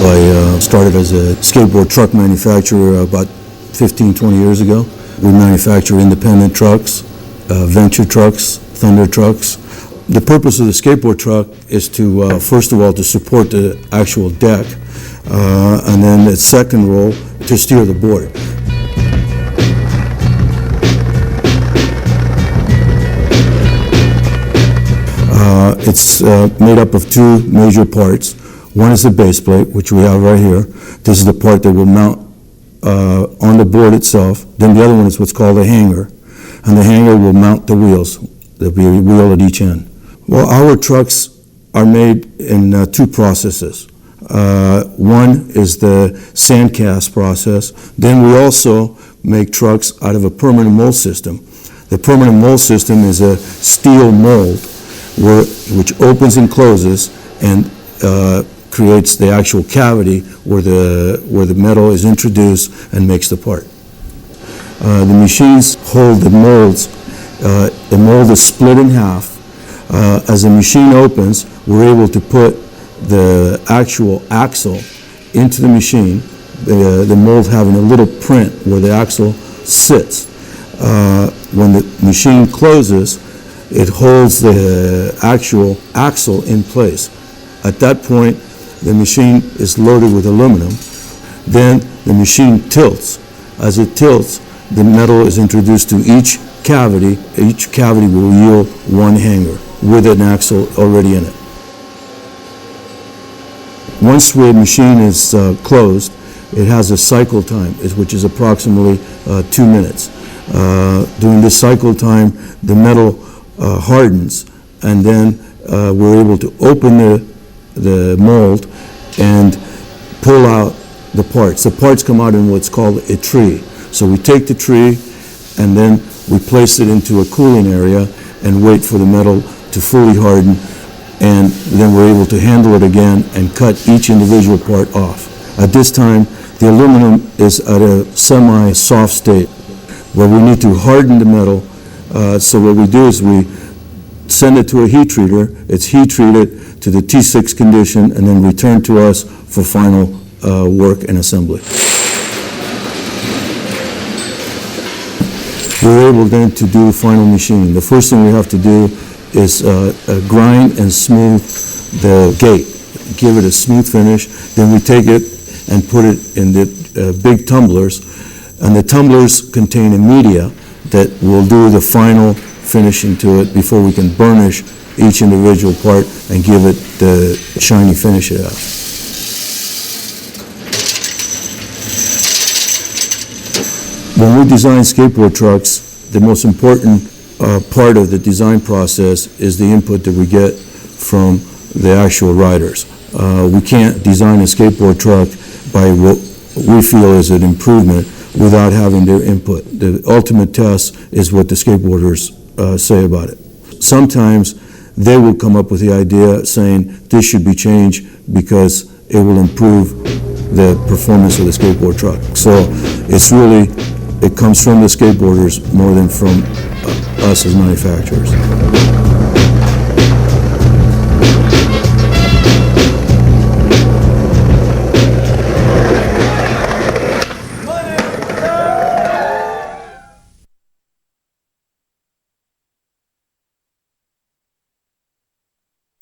I started as a skateboard truck manufacturer about 15, 20 years ago. We manufacture independent trucks, venture trucks, thunder trucks. The purpose of the skateboard truck is to, first of all, to support the actual deck, and then its second role, to steer the board. It's made up of two major parts. One is the base plate, which we have right here. This is the part that will mount on the board itself. Then the other one is what's called a hanger, and the hanger will mount the wheels. There'll be a wheel at each end. Well, our trucks are made in two processes. One is the sand cast process. Then we also make trucks out of a permanent mold system. The permanent mold system is a steel mold which opens and closes and creates the actual cavity where the metal is introduced and makes the part. The machines hold the molds. The mold is split in half. As the machine opens, we're able to put the actual axle into the machine, the mold having a little print where the axle sits. When the machine closes, it holds the actual axle in place. At that point, the machine is loaded with aluminum. Then the machine tilts. As it tilts, the metal is introduced to each cavity. Each cavity will yield one hanger with an axle already in it. Once the machine is closed, it has a cycle time, which is approximately 2 minutes. During this cycle time, the metal hardens, and then we're able to open the mold and pull out the parts. The parts come out in what's called a tree. So we take the tree and then we place it into a cooling area and wait for the metal to fully harden, and then we're able to handle it again and cut each individual part off. At this time, the aluminum is at a semi-soft state where we need to harden the metal. So what we do is we send it to a heat treater. It's heat treated to the T6 condition and then returned to us for final work and assembly. We're able then to do final machining. The first thing we have to do is grind and smooth the gate, give it a smooth finish. Then we take it and put it in the big tumblers, and the tumblers contain a media that will do the final finishing to it before we can burnish each individual part and give it the shiny finish it has. When we design skateboard trucks, the most important part of the design process is the input that we get from the actual riders. We can't design a skateboard truck by what we feel is an improvement without having their input. The ultimate test is what the skateboarders say about it. Sometimes they will come up with the idea saying this should be changed because it will improve the performance of the skateboard truck. So it comes from the skateboarders more than from us as manufacturers.